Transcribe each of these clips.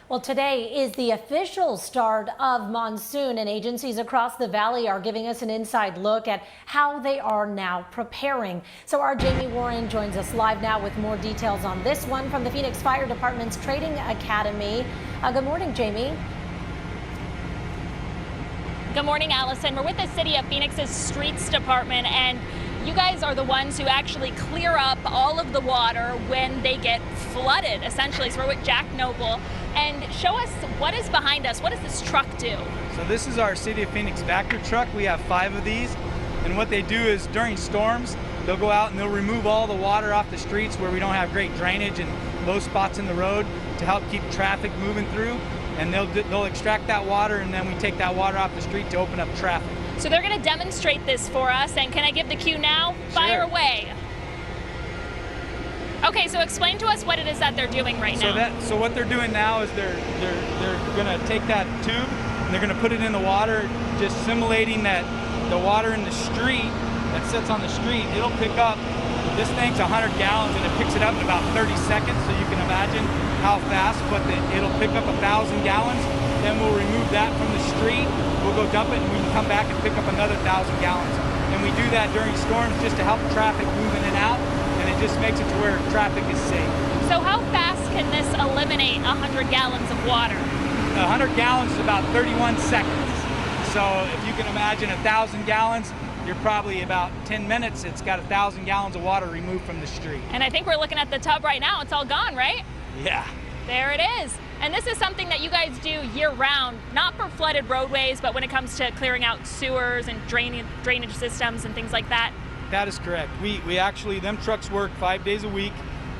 Well, today is the official start of monsoon, and agencies across the valley are giving us an inside look at how they are now preparing. So our Jamie Warren joins us live now with more details on this one from the Phoenix Fire Department's Training Academy. Good morning, Jamie. Good morning, Allison. We're with the City of Phoenix's Streets Department, and you guys are the ones who actually clear up all of the water when they get flooded, essentially. So we're with Jack Noble, and show us what is behind us. What does this truck do? So this is our City of Phoenix Vector truck. We have 5 of these, and what they do is during storms, they'll go out and they'll remove all the water off the streets where we don't have great drainage and low spots in the road to help keep traffic moving through. And they'll extract that water, and then we take that water off the street to open up traffic. So they're going to demonstrate this for us, and can I give the cue now? Fire away. Okay, so explain to us what it is that they're doing right now. So what they're doing now is they're going to take that tube and they're going to put it in the water, just simulating that the water in the street that sits on the street, it'll pick up. This thing's 100 gallons and it picks it up in about 30 seconds, so you can imagine how fast, but it'll pick up 1,000 gallons. Then we'll remove that from the street, we'll go dump it, and we can come back and pick up another 1,000 gallons. And we do that during storms just to help traffic move in and out, and it just makes it to where traffic is safe. So how fast can this eliminate 100 gallons of water? 100 gallons is about 31 seconds. So if you can imagine 1,000 gallons, you're probably about 10 minutes, it's got 1,000 gallons of water removed from the street. And I think we're looking at the tub right now. It's all gone, right? Yeah. There it is. And this is something that you guys do year-round, not for flooded roadways, but when it comes to clearing out sewers and drainage systems and things like that. That is correct. We actually, them trucks work 5 days a week.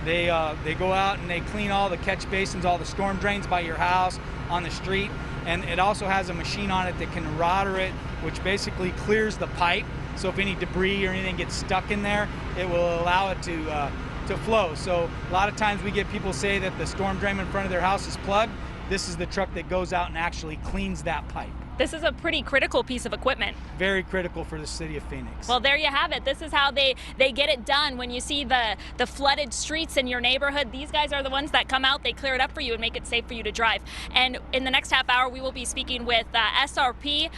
They go out and they clean all the catch basins, all the storm drains by your house, on the street. And it also has a machine on it that can rotor it, which basically clears the pipe. So if any debris or anything gets stuck in there, it will allow it to flow. So a lot of times we get people say that the storm drain in front of their house is plugged. This is the truck that goes out and actually cleans that pipe. This is a pretty critical piece of equipment. Very critical for the City of Phoenix. Well, there you have it. This is how they get it done. When you see the flooded streets in your neighborhood, these guys are the ones that come out, they clear it up for you and make it safe for you to drive. And in the next half hour, we will be speaking with SRP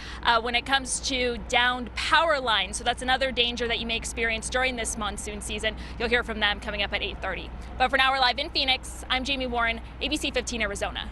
when it comes to downed power lines. So that's another danger that you may experience during this monsoon season. You'll hear from them coming up at 8:30. But for now, we're live in Phoenix. I'm Jamie Warren, ABC 15 Arizona.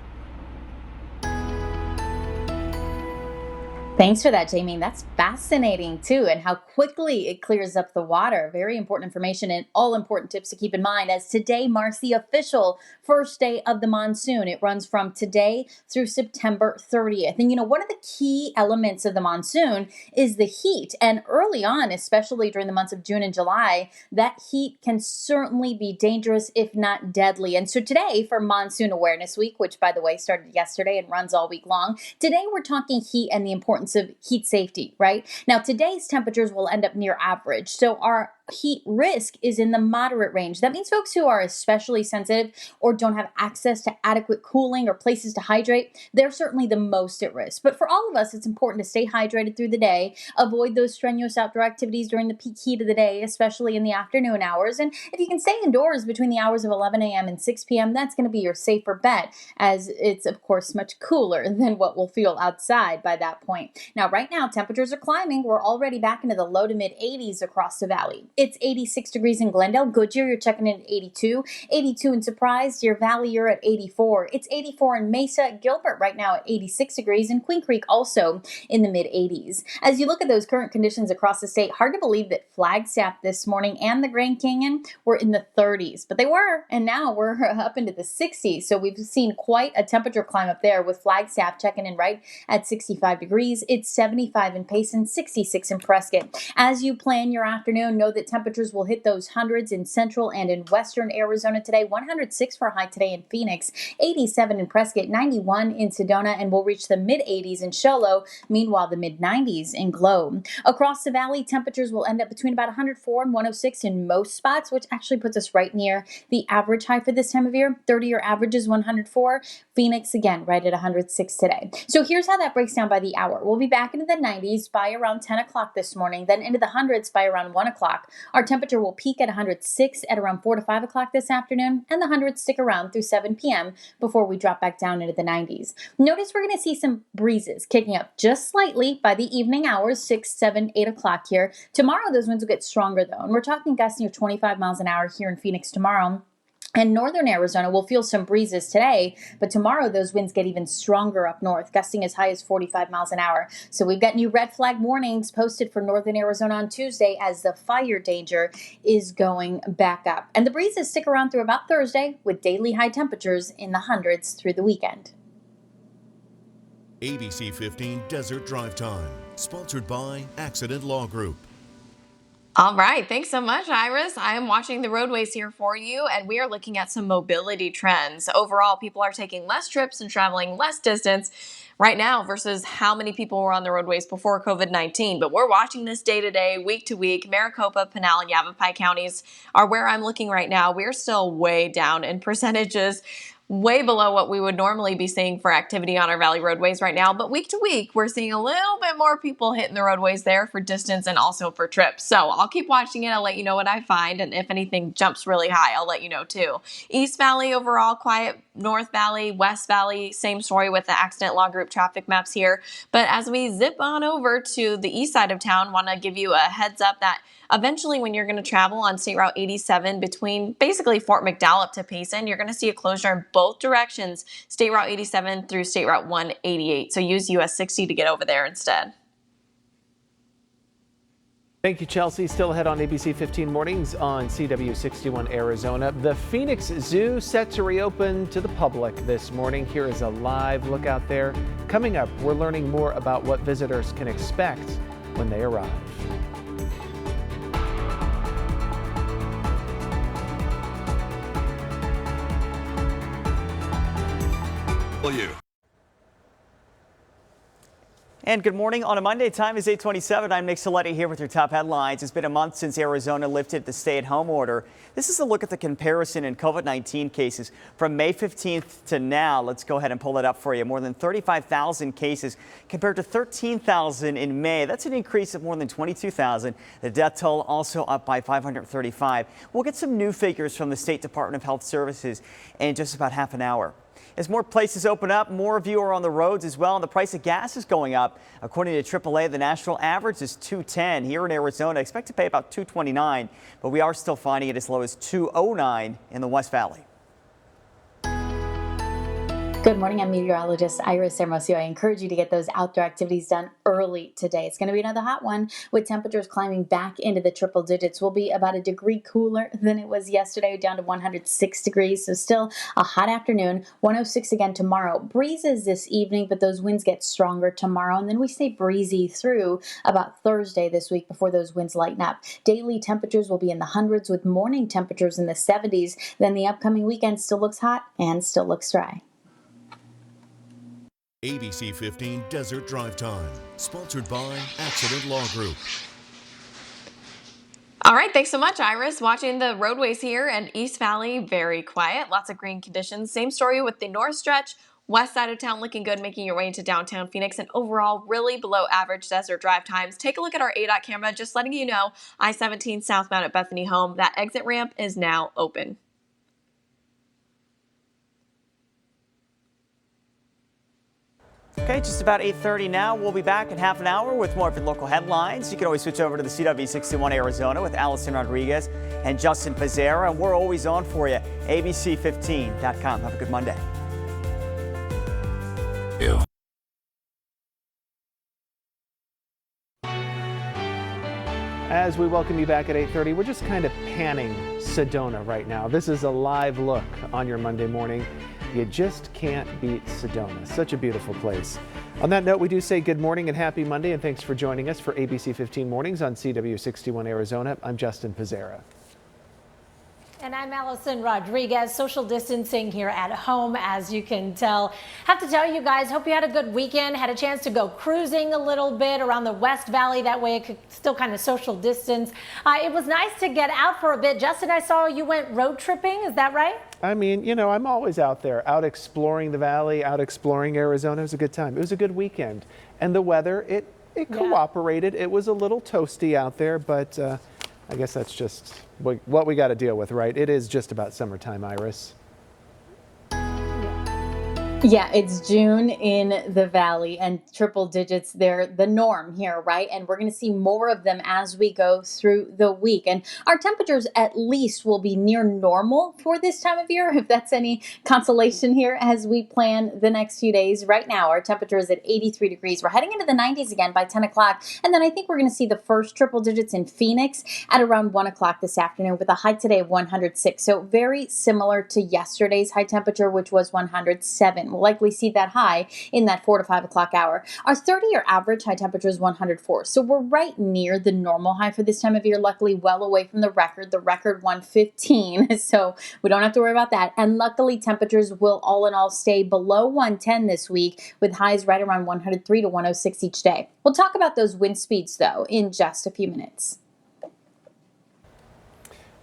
Thanks for that, Jamie. That's fascinating too, and how quickly it clears up the water. Very important information and all important tips to keep in mind, as today marks the official first day of the monsoon. It runs from today through September 30th. And one of the key elements of the monsoon is the heat. And early on, especially during the months of June and July, that heat can certainly be dangerous, if not deadly. And so today, for Monsoon Awareness Week, which by the way started yesterday and runs all week long, today we're talking heat and the importance of heat safety, right? Now, today's temperatures will end up near average. So our heat risk is in the moderate range. That means folks who are especially sensitive or don't have access to adequate cooling or places to hydrate, they're certainly the most at risk. But for all of us, it's important to stay hydrated through the day, avoid those strenuous outdoor activities during the peak heat of the day, especially in the afternoon hours. And if you can stay indoors between the hours of 11 a.m. and 6 p.m., that's going to be your safer bet, as it's, of course, much cooler than what we'll feel outside by that point. Now, right now, temperatures are climbing. We're already back into the low to mid 80s across the valley. It's 86 degrees in Glendale. Goodyear, you're checking in at 82. 82 in Surprise. Deer Valley, you're at 84. It's 84 in Mesa. Gilbert right now at 86 degrees. And Queen Creek also in the mid 80s. As you look at those current conditions across the state, hard to believe that Flagstaff this morning and the Grand Canyon were in the 30s. But they were, and now we're up into the 60s. So we've seen quite a temperature climb up there, with Flagstaff checking in right at 65 degrees. It's 75 in Payson, 66 in Prescott. As you plan your afternoon, know that temperatures will hit those hundreds in central and in western Arizona today. 106 for a high today in Phoenix, 87 in Prescott, 91 in Sedona, and we'll reach the mid-80s in Show Low. Meanwhile, the mid-90s in Glow. Across the valley, temperatures will end up between about 104 and 106 in most spots, which actually puts us right near the average high for this time of year. 30-year average is 104. Phoenix, again, right at 106 today. So here's how that breaks down by the hour. We'll be back into the 90s by around 10 o'clock this morning, then into the hundreds by around 1 o'clock. Our temperature will peak at 106 at around 4 to 5 o'clock this afternoon, and the hundreds stick around through 7 p.m. before we drop back down into the 90s. Notice we're going to see some breezes kicking up just slightly by the evening hours, 6, 7, 8 o'clock here. Tomorrow, those winds will get stronger, though, and we're talking gusts near 25 miles an hour here in Phoenix tomorrow. And northern Arizona will feel some breezes today, but tomorrow those winds get even stronger up north, gusting as high as 45 miles an hour. So we've got new red flag warnings posted for northern Arizona on Tuesday as the fire danger is going back up. And the breezes stick around through about Thursday with daily high temperatures in the hundreds through the weekend. ABC 15 Desert Drive Time, sponsored by Accident Law Group. All right. Thanks so much, Iris. I am watching the roadways here for you, and we are looking at some mobility trends. Overall, people are taking less trips and traveling less distance right now versus how many people were on the roadways before COVID-19. But we're watching this day to day, week to week. Maricopa, Pinal, and Yavapai counties are where I'm looking right now. We're still way down in percentages, way below what we would normally be seeing for activity on our valley roadways right now. But week to week, we're seeing a little bit more people hitting the roadways there for distance and also for trips. So I'll keep watching it. I'll let you know what I find. And if anything jumps really high, I'll let you know too. East Valley overall quiet. North Valley, West Valley, same story with the Accident Law Group traffic maps here. But as we zip on over to the east side of town, want to give you a heads up that eventually when you're going to travel on State Route 87 between basically Fort McDowell to Payson, you're going to see a closure in both directions, State Route 87 through State Route 188. So use US 60 to get over there instead. Thank you, Chelsea. Still ahead on ABC 15 Mornings on CW 61 Arizona. The Phoenix Zoo set to reopen to the public this morning. Here is a live look out there. Coming up, we're learning more about what visitors can expect when they arrive. And good morning. On a Monday, time is 8:27. I'm Nick Saletti here with your top headlines. It's been a month since Arizona lifted the stay-at-home order. This is a look at the comparison in COVID-19 cases from May 15th to now. Let's go ahead and pull it up for you. More than 35,000 cases compared to 13,000 in May. That's an increase of more than 22,000. The death toll also up by 535. We'll get some new figures from the State Department of Health Services in just about half an hour. As more places open up, more of you are on the roads as well, and the price of gas is going up. According to AAA, the national average is $2.10. Here in Arizona, expect to pay about $2.29, but we are still finding it as low as $2.09 in the West Valley. Good morning, I'm meteorologist Iris Hermosillo. I encourage you to get those outdoor activities done early today. It's going to be another hot one with temperatures climbing back into the triple digits. We'll be about a degree cooler than it was yesterday, down to 106 degrees. So still a hot afternoon, 106 again tomorrow. Breezes this evening, but those winds get stronger tomorrow. And then we stay breezy through about Thursday this week before those winds lighten up. Daily temperatures will be in the hundreds with morning temperatures in the 70s. Then the upcoming weekend still looks hot and still looks dry. ABC 15 Desert Drive Time, sponsored by Accident Law Group. All right. Thanks so much, Iris. Watching the roadways here and East Valley, very quiet. Lots of green conditions. Same story with the north stretch. West side of town looking good, making your way into downtown Phoenix, and overall really below average desert drive times. Take a look at our ADOT camera, just letting you know I-17 southbound at Bethany Home. That exit ramp is now open. Okay, just about 8:30 now. We'll be back in half an hour with more of your local headlines. You can always switch over to the CW 61 Arizona with Allison Rodriguez and Justin Pizzera, and we're always on for you. ABC15.com. Have a good Monday. As we welcome you back at 8:30, we're just kind of panning Sedona right now. This is a live look on your Monday morning. You just can't beat Sedona. Such a beautiful place. On that note, we do say good morning and happy Monday, and thanks for joining us for ABC 15 Mornings on CW 61 Arizona. I'm Justin Pizzera. And I'm Allison Rodriguez. Social distancing here at home, as you can tell. Have to tell you guys, hope you had a good weekend. Had a chance to go cruising a little bit around the West Valley. That way it could still kind of social distance. It was nice to get out for a bit. Justin, I saw you went road tripping. Is that right? I mean, you know, I'm always out there, out exploring the valley, out exploring Arizona. It was a good time. It was a good weekend. And the weather, it cooperated. It was a little toasty out there, but I guess that's just what we got to deal with, right? It is just about summertime, Iris. Yeah, it's June in the valley and triple digits, they're the norm here, right? And we're going to see more of them as we go through the week. And our temperatures at least will be near normal for this time of year, if that's any consolation here as we plan the next few days. Right now, our temperature is at 83 degrees. We're heading into the 90s again by 10 o'clock. And then I think we're going to see the first triple digits in Phoenix at around 1 o'clock this afternoon with a high today of 106. So very similar to yesterday's high temperature, which was 107. We'll likely see that high in that 4 to 5 o'clock hour. Our 30-year average high temperature is 104. So we're right near the normal high for this time of year, luckily well away from the record 115. So we don't have to worry about that. And luckily temperatures will all in all stay below 110 this week with highs right around 103 to 106 each day. We'll talk about those wind speeds though in just a few minutes.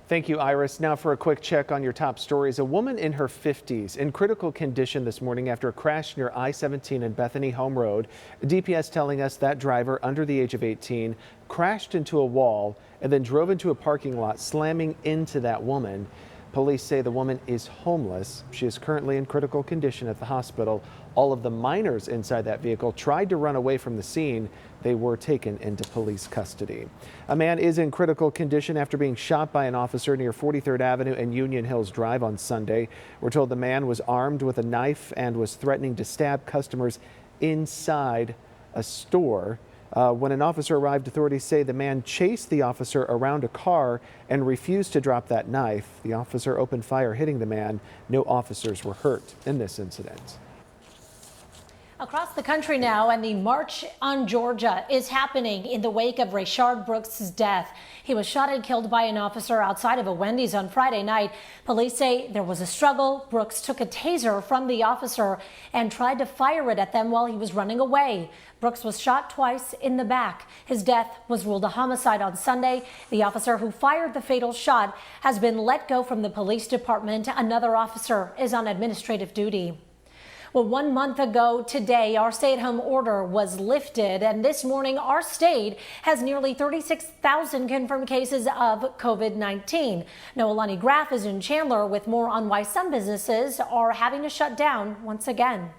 Thank you, Iris. Now for a quick check on your top stories. A woman in her 50s in critical condition this morning after a crash near I-17 and Bethany Home Road. DPS telling us that driver under the age of 18 crashed into a wall and then drove into a parking lot, slamming into that woman. Police say the woman is homeless. She is currently in critical condition at the hospital. All of the minors inside that vehicle tried to run away from the scene. They were taken into police custody. A man is in critical condition after being shot by an officer near 43rd Avenue and Union Hills Drive on Sunday. We're told the man was armed with a knife and was threatening to stab customers inside a store. When an officer arrived, authorities say the man chased the officer around a car and refused to drop that knife. The officer opened fire, hitting the man. No officers were hurt in this incident. Across the country now, and the March on Georgia is happening in the wake of Rayshard Brooks' death. He was shot and killed by an officer outside of a Wendy's on Friday night. Police say there was a struggle. Brooks took a taser from the officer and tried to fire it at them while he was running away. Brooks was shot twice in the back. His death was ruled a homicide on Sunday. The officer who fired the fatal shot has been let go from the police department. Another officer is on administrative duty. Well, 1 month ago today, our stay-at-home order was lifted, and this morning our state has nearly 36,000 confirmed cases of COVID-19. Noelani Graff is in Chandler with more on why some businesses are having to shut down once again.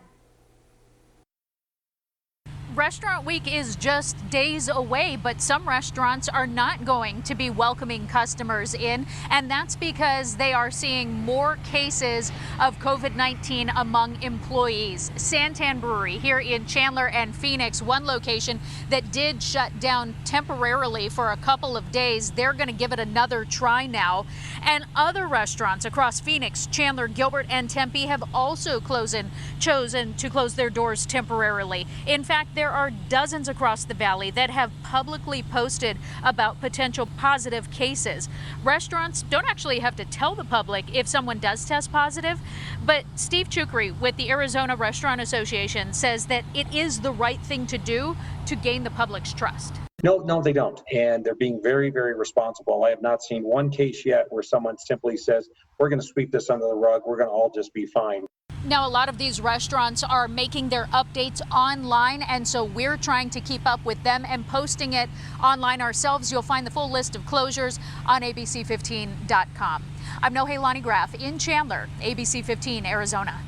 Restaurant Week is just days away, but some restaurants are not going to be welcoming customers in, and that's because they are seeing more cases of COVID-19 among employees. Santan Brewery here in Chandler and Phoenix, one location that did shut down temporarily for a couple of days. They're going to give it another try now. And other restaurants across Phoenix, Chandler, Gilbert, and Tempe have also chosen to close their doors temporarily. In fact, there are dozens across the valley that have publicly posted about potential positive cases. Restaurants don't actually have to tell the public if someone does test positive, but Steve Chukri with the Arizona Restaurant Association says that it is the right thing to do to gain the public's trust. No, they don't. And they're being very, very responsible. I have not seen one case yet where someone simply says, we're going to sweep this under the rug. We're going to all just be fine. Now, a lot of these restaurants are making their updates online, and so we're trying to keep up with them and posting it online ourselves. You'll find the full list of closures on abc15.com. I'm Noelani Graff in Chandler, ABC 15, Arizona.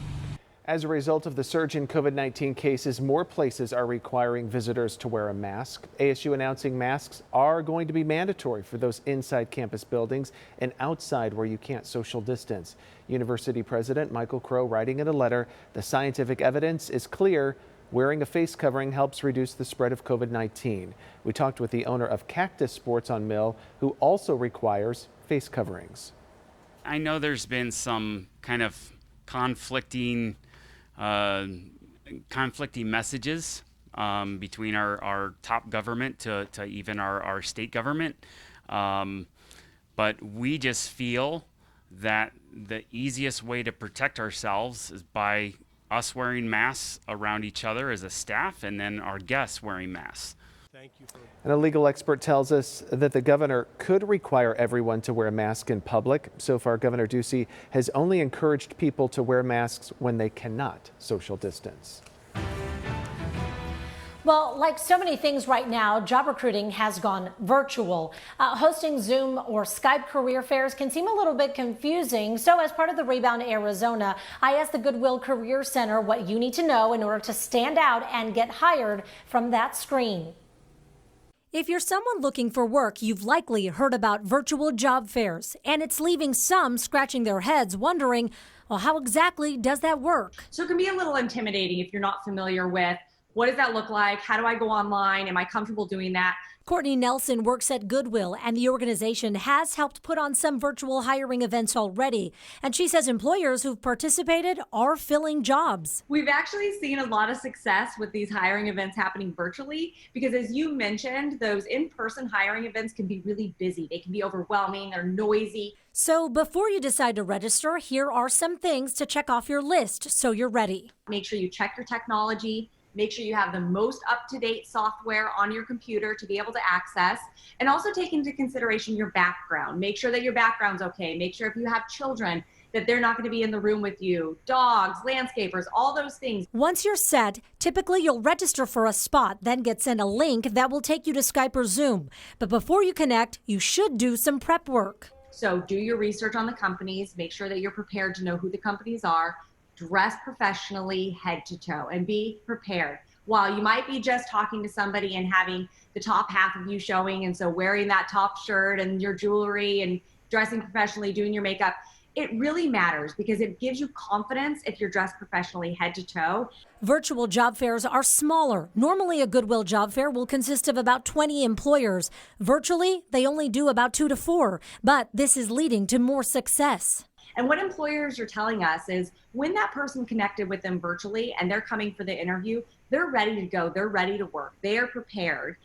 As a result of the surge in COVID-19 cases, more places are requiring visitors to wear a mask. ASU announcing masks are going to be mandatory for those inside campus buildings and outside where you can't social distance. University President Michael Crow writing in a letter, the scientific evidence is clear. Wearing a face covering helps reduce the spread of COVID-19. We talked with the owner of Cactus Sports on Mill, who also requires face coverings. I know there's been some kind of conflicting messages between our top government to even our state government. But we just feel that the easiest way to protect ourselves is by us wearing masks around each other as a staff, and then our guests wearing masks. And a legal expert tells us that the governor could require everyone to wear a mask in public. So far, Governor Ducey has only encouraged people to wear masks when they cannot social distance. Well, like so many things right now, job recruiting has gone virtual. Hosting Zoom or Skype career fairs can seem a little bit confusing. So as part of the Rebound Arizona, I asked the Goodwill Career Center what you need to know in order to stand out and get hired from that screen. If you're someone looking for work, you've likely heard about virtual job fairs, and it's leaving some scratching their heads wondering, well, how exactly does that work? So it can be a little intimidating if you're not familiar with what does that look like? How do I go online? Am I comfortable doing that? Courtney Nelson works at Goodwill, and the organization has helped put on some virtual hiring events already. And she says employers who've participated are filling jobs. We've actually seen a lot of success with these hiring events happening virtually because, as you mentioned, those in-person hiring events can be really busy. They can be overwhelming, they're noisy. So before you decide to register, here are some things to check off your list so you're ready. Make sure you check your technology. Make sure you have the most up-to-date software on your computer to be able to access, and also take into consideration your background. Make sure that your background's okay. Make sure if you have children that they're not going to be in the room with you, dogs, landscapers, all those things. Once you're set, typically you'll register for a spot, then get sent a link that will take you to Skype or Zoom. But before you connect, you should do some prep work. So do your research on the companies. Make sure that you're prepared to know who the companies are. Dress professionally head to toe and be prepared. While you might be just talking to somebody and having the top half of you showing, and so wearing that top shirt and your jewelry and dressing professionally, doing your makeup, it really matters because it gives you confidence if you're dressed professionally head to toe. Virtual job fairs are smaller. Normally, a Goodwill job fair will consist of about 20 employers. Virtually, they only do about 2 to 4, but this is leading to more success. And what employers are telling us is when that person connected with them virtually and they're coming for the interview, they're ready to go. They're ready to work. They are prepared.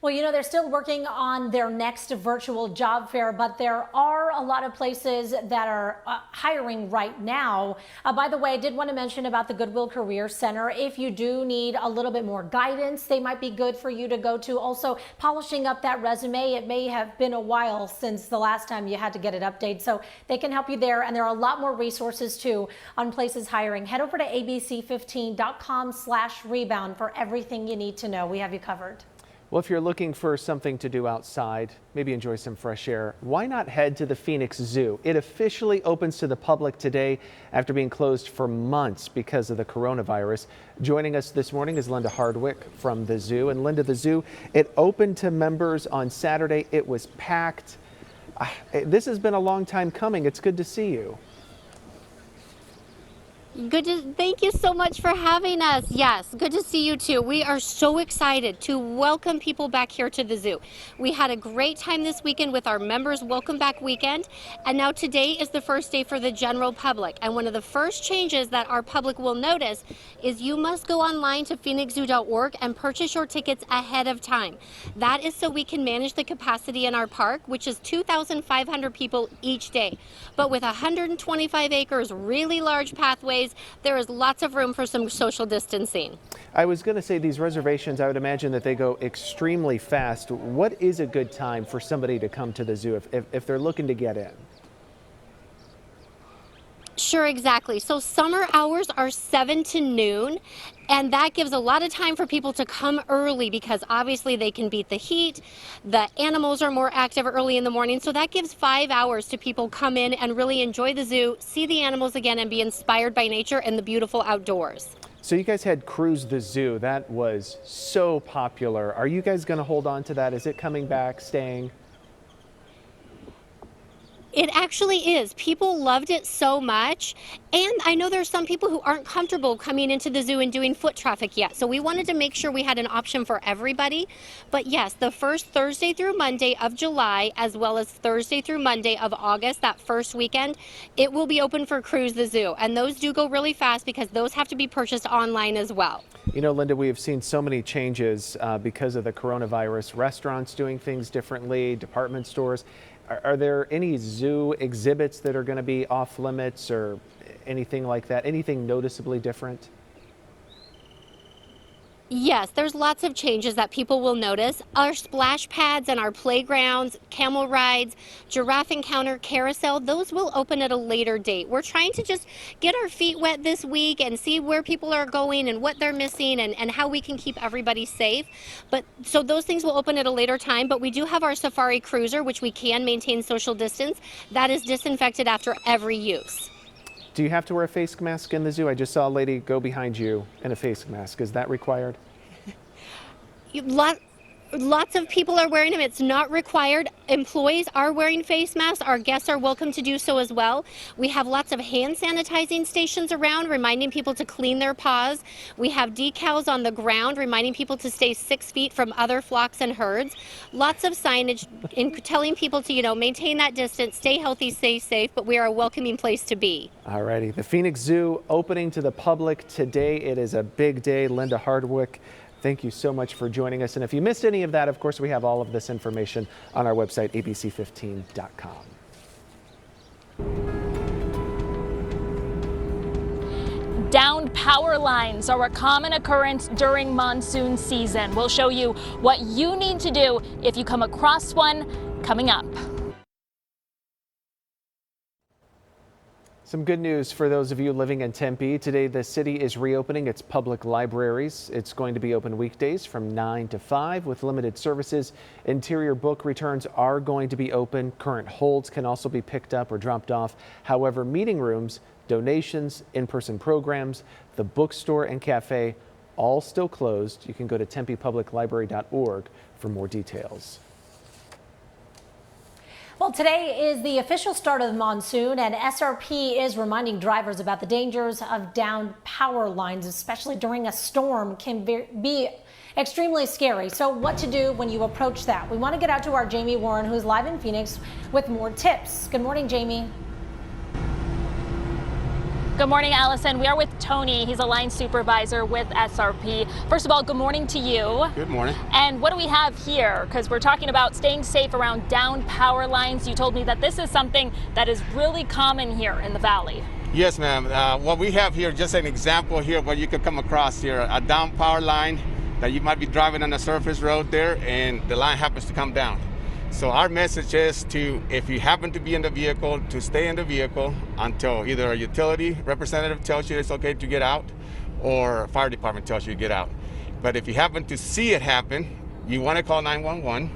Well, you know, they're still working on their next virtual job fair, but there are a lot of places that are hiring right now. By the way, I did want to mention about the Goodwill Career Center. If you do need a little bit more guidance, they might be good for you to go to. Also, polishing up that resume. It may have been a while since the last time you had to get it updated, so they can help you there. And there are a lot more resources too on places hiring. Head over to abc15.com/rebound for everything you need to know. We have you covered. Well, if you're looking for something to do outside, maybe enjoy some fresh air, why not head to the Phoenix Zoo? It officially opens to the public today after being closed for months because of the coronavirus. Joining us this morning is Linda Hardwick from the zoo. And Linda, the zoo, it opened to members on Saturday. It was packed. This has been a long time coming. It's good to see you. Thank you so much for having us. Yes, good to see you too. We are so excited to welcome people back here to the zoo. We had a great time this weekend with our members Welcome Back Weekend, and now today is the first day for the general public. And one of the first changes that our public will notice is you must go online to phoenixzoo.org and purchase your tickets ahead of time. That is so we can manage the capacity in our park, which is 2,500 people each day. But with 125 acres, really large pathways, there is lots of room for some social distancing. I was going to say these reservations, I would imagine that they go extremely fast. What is a good time for somebody to come to the zoo if they're looking to get in? Sure, exactly. So summer hours are 7 to noon, and that gives a lot of time for people to come early because obviously they can beat the heat. The animals are more active early in the morning, so that gives 5 hours to people come in and really enjoy the zoo, see the animals again, and be inspired by nature and the beautiful outdoors. So you guys had Cruise the Zoo. That was so popular. Are you guys going to hold on to that? Is it coming back, staying? It actually is. People loved it so much. And I know there are some people who aren't comfortable coming into the zoo and doing foot traffic yet. So we wanted to make sure we had an option for everybody. But yes, the first Thursday through Monday of July, as well as Thursday through Monday of August, that first weekend, it will be open for Cruise the Zoo. And those do go really fast because those have to be purchased online as well. You know, Linda, we have seen so many changes because of the coronavirus. Restaurants doing things differently, department stores. Are there any zoo exhibits that are going to be off limits or anything like that? Anything noticeably different? Yes, there's lots of changes that people will notice. Our splash pads and our playgrounds, camel rides, giraffe encounter, carousel, those will open at a later date. We're trying to just get our feet wet this week and see where people are going and what they're missing and how we can keep everybody safe. But so those things will open at a later time, but we do have our safari cruiser, which we can maintain social distance. That is disinfected after every use. Do you have to wear a face mask in the zoo? I just saw a lady go behind you in a face mask. Is that required? Lots of people are wearing them. It's not required. Employees are wearing face masks. Our guests are welcome to do so as well. We have lots of hand sanitizing stations around, reminding people to clean their paws. We have decals on the ground, reminding people to stay 6 feet from other flocks and herds. Lots of signage telling people to, maintain that distance, stay healthy, stay safe, but we are a welcoming place to be. All righty. The Phoenix Zoo opening to the public today. It is a big day. Linda Hardwick, thank you so much for joining us. And if you missed any of that, of course, we have all of this information on our website, abc15.com. Downed power lines are a common occurrence during monsoon season. We'll show you what you need to do if you come across one coming up. Some good news for those of you living in Tempe. Today, the city is reopening its public libraries. It's going to be open weekdays from 9 to 5 with limited services. Interior book returns are going to be open. Current holds can also be picked up or dropped off. However, meeting rooms, donations, in-person programs, the bookstore and cafe, all still closed. You can go to tempepubliclibrary.org for more details. Well, today is the official start of the monsoon, and SRP is reminding drivers about the dangers of downed power lines, especially during a storm, can be extremely scary. So what to do when you approach that? We want to get out to our Jamie Warren, who's live in Phoenix with more tips. Good morning, Jamie. Good morning, Allison. We are with Tony. He's a line supervisor with SRP. First of all, good morning to you. Good morning. And what do we have here? Because we're talking about staying safe around downed power lines. You told me that this is something that is really common here in the valley. Yes, ma'am. What we have here, just an example here of what you could come across here, a down power line that you might be driving on a surface road there and the line happens to come down. So our message is to, if you happen to be in the vehicle, to stay in the vehicle until either a utility representative tells you it's okay to get out or a fire department tells you to get out. But if you happen to see it happen, you want to call 911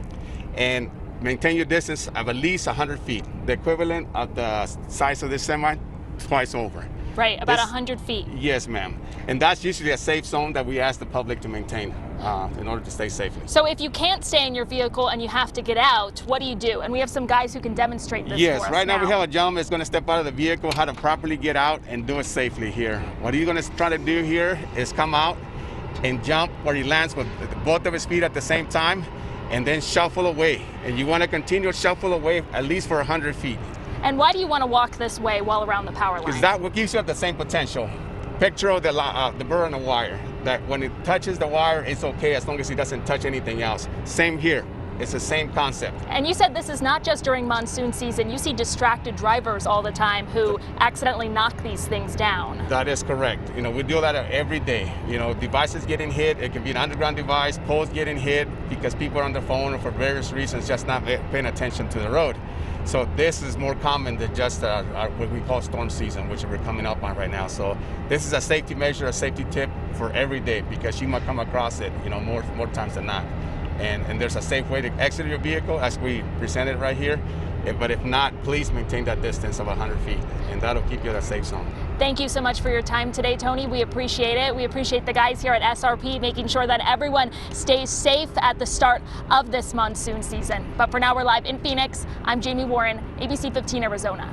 and maintain your distance of at least 100 feet, the equivalent of the size of this semi twice over. Right, about 100 feet. Yes, ma'am. And that's usually a safe zone that we ask the public to maintain in order to stay safely. So if you can't stay in your vehicle and you have to get out, what do you do? And we have some guys who can demonstrate this yes, for us right now we have a gentleman that's going to step out of the vehicle, how to properly get out and do it safely here. What he's going to try to do here is come out and jump where he lands with both of his feet at the same time and then shuffle away. And you want to continue to shuffle away at least for 100 feet. And why do you want to walk this way while around the power line? Because that gives you the same potential. Picture of the burr on the wire, that when it touches the wire, it's okay as long as it doesn't touch anything else. Same here. It's the same concept. And you said this is not just during monsoon season. You see distracted drivers all the time who accidentally knock these things down. That is correct. We do that every day. Devices getting hit. It can be an underground device, poles getting hit because people are on their phone or for various reasons just not paying attention to the road. So this is more common than just what we call storm season, which we're coming up on right now. So this is a safety measure, a safety tip for every day because you might come across it, more times than not. And there's a safe way to exit your vehicle as we presented right here. But if not, please maintain that distance of 100 feet, and that'll keep you in a safe zone. Thank you so much for your time today, Tony. We appreciate it. We appreciate the guys here at SRP making sure that everyone stays safe at the start of this monsoon season. But for now, we're live in Phoenix. I'm Jamie Warren, ABC 15 Arizona.